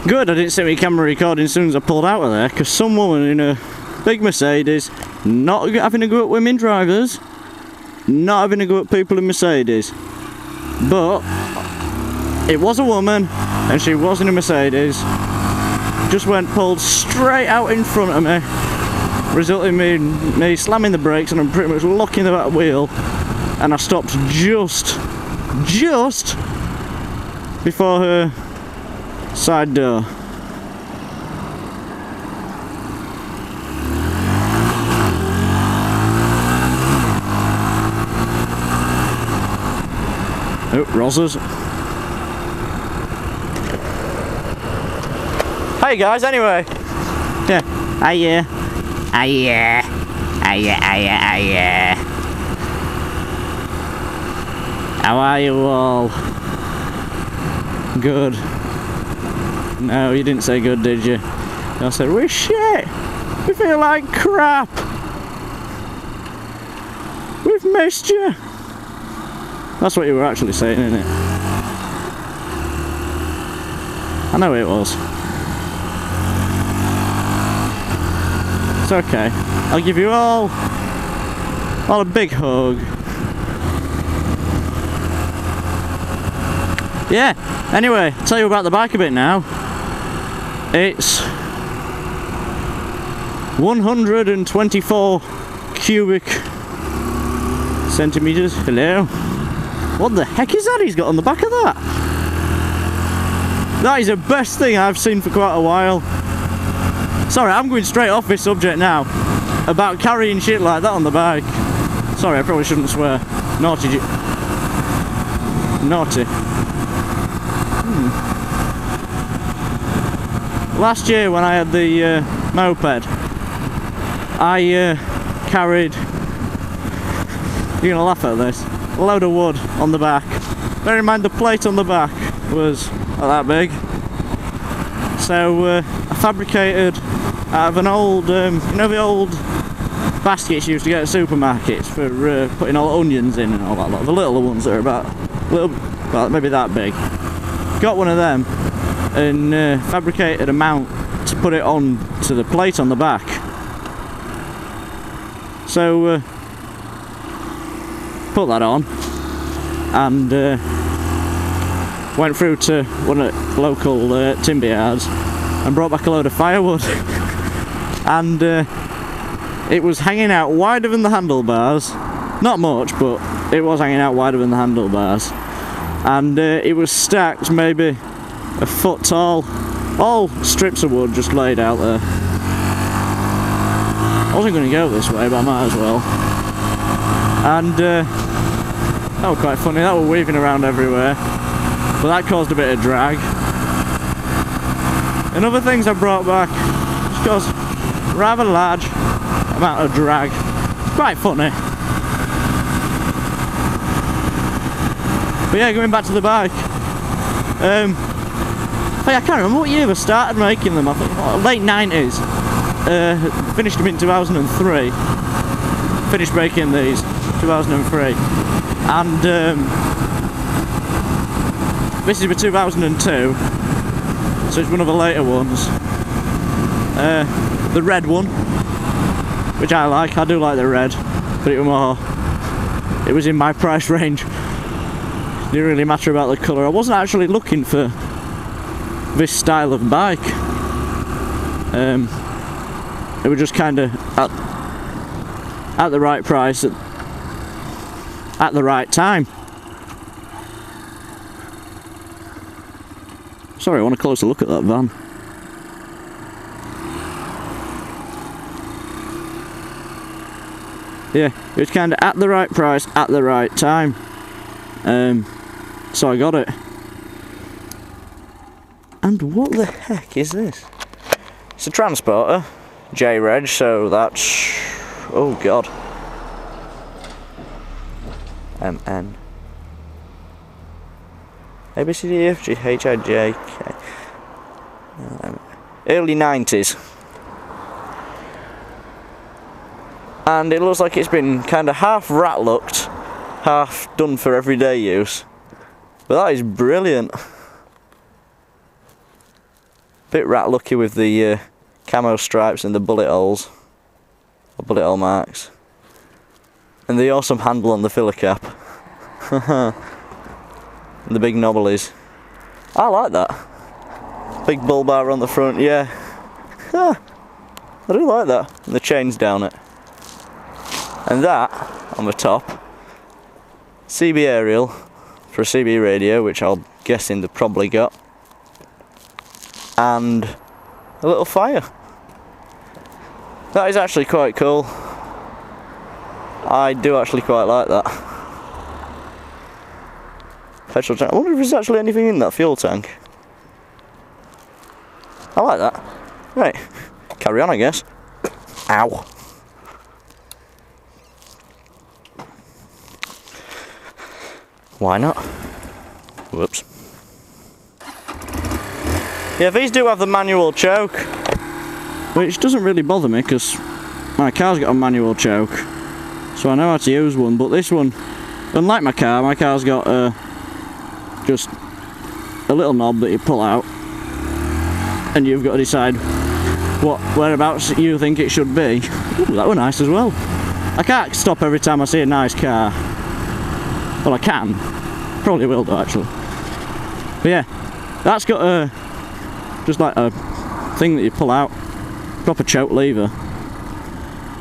Good, I didn't set my camera recording as soon as I pulled out of there, because some woman in a big Mercedes, not having a go at women drivers, not having a go at people in Mercedes, but it was a woman and she was in a Mercedes, just pulled straight out in front of me, resulting in me slamming the brakes and I'm pretty much locking the back wheel, and I stopped just before her side door. Oh, Rosas. Hey guys, anyway. Yeah. Hiya. Hiya. Hiya, hiya, hiya. How are you all? Good. No, you didn't say good, did you? I said, we're shit. We feel like crap. We've missed you. That's what you were actually saying, isn't it? I know it was. It's okay. I'll give you all a big hug. Yeah, anyway, I'll tell you about the bike a bit now. It's 124 cubic centimeters. Hello. What the heck is that he's got on the back of that? That is the best thing I've seen for quite a while. Sorry, I'm going straight off this subject now. About carrying shit like that on the bike. Sorry, I probably shouldn't swear. Naughty. Naughty. Last year when I had the moped, I carried, you're gonna laugh at this, a load of wood on the back. Bear in mind the plate on the back was not that big. So I fabricated out of an old, you know the old baskets you used to get at supermarkets for putting all onions in and all that lot, the little ones that are about maybe that big. Got one of them and fabricated a mount to put it on to the plate on the back. So put that on and went through to one of the local timber yards and brought back a load of firewood. And it was hanging out wider than the handlebars. Not much, but it was hanging out wider than the handlebars. And it was stacked maybe a foot tall, all strips of wood just laid out there. I wasn't going to go this way, but I might as well. And that was quite funny, that was weaving around everywhere, but that caused a bit of drag. And other things I brought back just caused rather large amount of drag. Quite funny. But yeah, going back to the bike. I can't remember what year I started making them. I think late 90s. Finished them in 2003. Finished making these 2003. And this is for 2002. So it's one of the later ones. The red one, which I like. I do like the red, but it was in my price range. Didn't really matter about the colour. I wasn't actually looking for this style of bike. It was just kind of at the right price at the right time. Sorry, I want a closer look at that van. Yeah, it was kind of at the right price at the right time. So I got it. And what the heck is this? It's a transporter, J-Reg, so that's, oh god, MN, ABCDEFG, HIJ, K, early 90s. And it looks like it's been kind of half rat-looked, half done for everyday use. But that is brilliant. Bit rat lucky with the camo stripes and the bullet holes, or bullet hole marks, and the awesome handle on the filler cap. And the big knobblies. I like that. Big bull bar on the front, yeah. I do like that. And the chains down it. And that, on the top, CB aerial for a CB radio, which I'm guessing they've probably got. And a little fire. That is actually quite cool. I do actually quite like that. Petrol tank. I wonder if there's actually anything in that fuel tank. I like that. Right, carry on I guess. Ow. Why not? Whoops. Yeah, these do have the manual choke, which doesn't really bother me because my car's got a manual choke, so I know how to use one. But this one, unlike my car's got just a little knob that you pull out, and you've got to decide whereabouts you think it should be. Ooh, that were nice as well. I can't stop every time I see a nice car. Well, I can. Probably will do actually. But yeah, that's got just like a thing that you pull out, proper choke lever,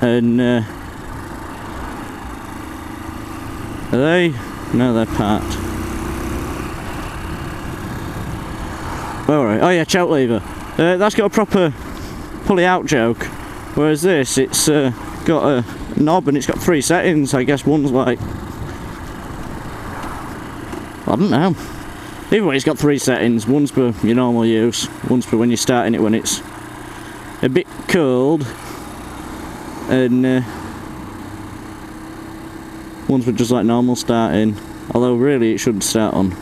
and are they? No, they're parked. Alright, oh yeah, choke lever. That's got a proper pulley out choke, whereas this, it's got a knob and it's got 3 settings. I guess one's like, I don't know. Either way, it's got 3 settings. One's for your normal use, one's for when you're starting it when it's a bit cold, and one's for just like normal starting. Although really it should start on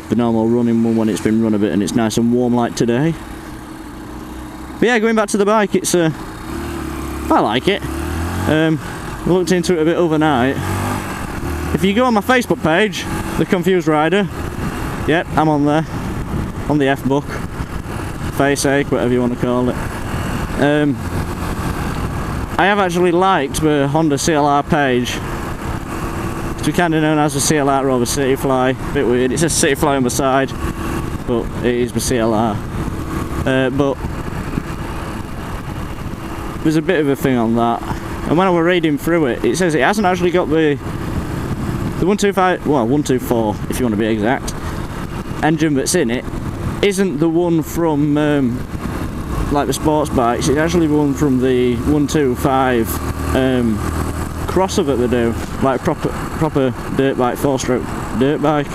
the normal running one when it's been run a bit and it's nice and warm like today. But yeah, going back to the bike, it's I like it. I looked into it a bit overnight. If you go on my Facebook page, The Confused Rider, yep, I'm on there, on the F book, face ache, whatever you want to call it. I have actually liked the Honda CLR page. It's kind of known as the CLR or the City Fly. Bit weird. It says City Fly on the side, but it is the CLR. But there's a bit of a thing on that. And when I was reading through it, it says it hasn't actually got the 125, well 124 if you want to be exact, engine that's in it. Isn't the one from like the sports bikes. It's actually the one from the 125 crosser that they do, like proper dirt bike, 4-stroke dirt bike,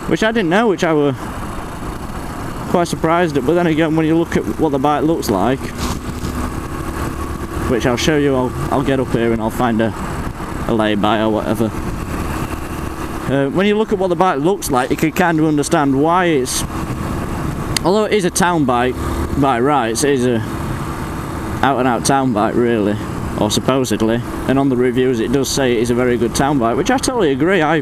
which I didn't know, which I were quite surprised at. But then again, when you look at what the bike looks like, which I'll show you, I'll get up here and I'll find a lay-by or whatever. When you look at what the bike looks like, you can kind of understand why it's, although it is a town bike by rights, it is a out-and-out town bike really, or supposedly, and on the reviews it does say it is a very good town bike, which I totally agree. I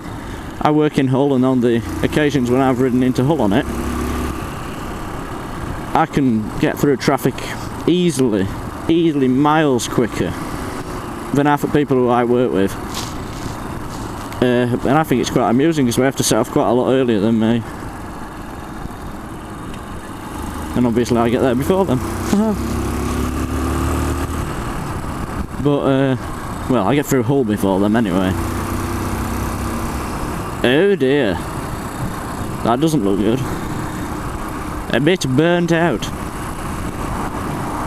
work in Hull, and on the occasions when I've ridden into Hull on it, I can get through traffic easily miles quicker than half the people who I work with. And I think it's quite amusing because we have to set off quite a lot earlier than me. And obviously I get there before them. But, well, I get through Hull before them anyway. Oh dear. That doesn't look good. A bit burnt out.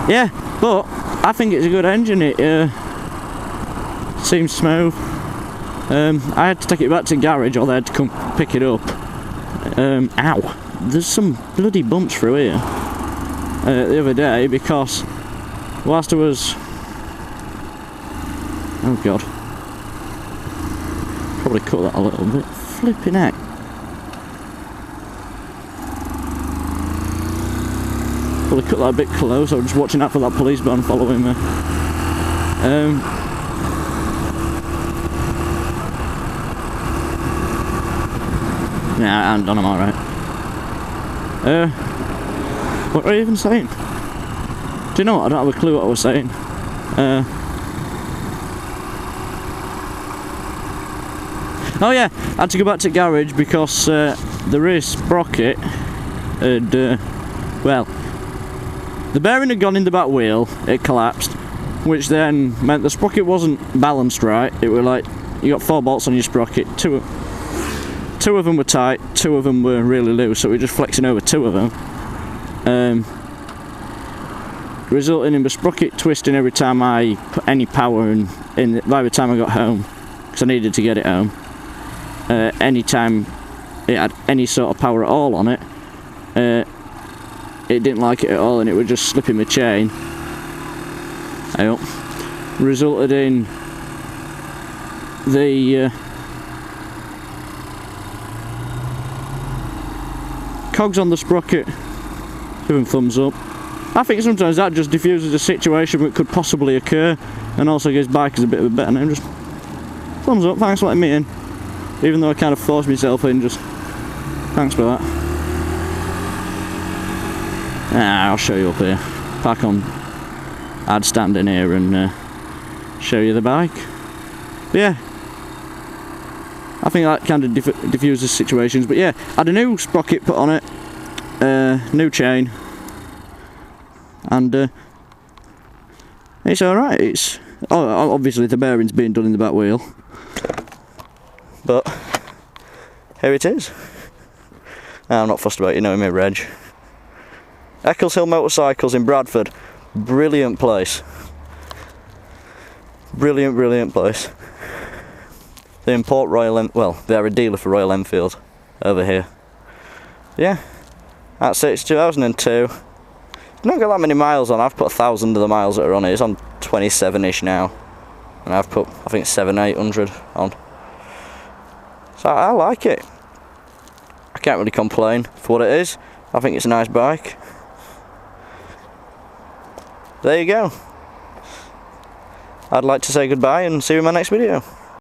Yeah, but I think it's a good engine. It seems smooth. I had to take it back to the garage, or they had to come pick it up. Ow! There's some bloody bumps through here the other day because whilst I was, oh god, probably cut that a little bit. Flipping heck! Probably cut that a bit close. I was just watching out for that police van following me. Yeah, I'm done, I'm alright. What were I even saying? Do you know what? I don't have a clue what I was saying. Oh yeah, I had to go back to garage because the rear sprocket had, well, the bearing had gone in the back wheel, it collapsed, which then meant the sprocket wasn't balanced right. It were like, you got 4 bolts on your sprocket, two of them were tight, 2 of them were really loose, so we were just flexing over 2 of them. Resulting in the sprocket twisting every time I put any power in by the time I got home, because I needed to get it home. Any time it had any sort of power at all on it, it didn't like it at all, and it would just slip in the chain. Resulted in the cogs on the sprocket giving thumbs up. I think sometimes that just diffuses a situation that could possibly occur, and also gives bikers a bit of a better name. Just thumbs up, thanks for letting me in. Even though I kind of forced myself in, just thanks for that. I'll show you up here. Park on. I'd stand in here and show you the bike. But yeah, I think that kind of diffuses situations. But yeah, I had a new sprocket put on it, new chain, and it's alright. It's obviously the bearing's being done in the back wheel. But here it is. I'm not fussed about you knowing my reg. Eccleshill Motorcycles in Bradford. Brilliant place. Brilliant place. They import well, they're a dealer for Royal Enfield over here. Yeah, that's it. It's 2002. Not got that many miles on. I've put 1,000 of the miles that are on it. It's on 27-ish now, and I've put, I think, 700-800 on. So I like it. I can't really complain for what it is. I think it's a nice bike. There you go. I'd like to say goodbye and see you in my next video.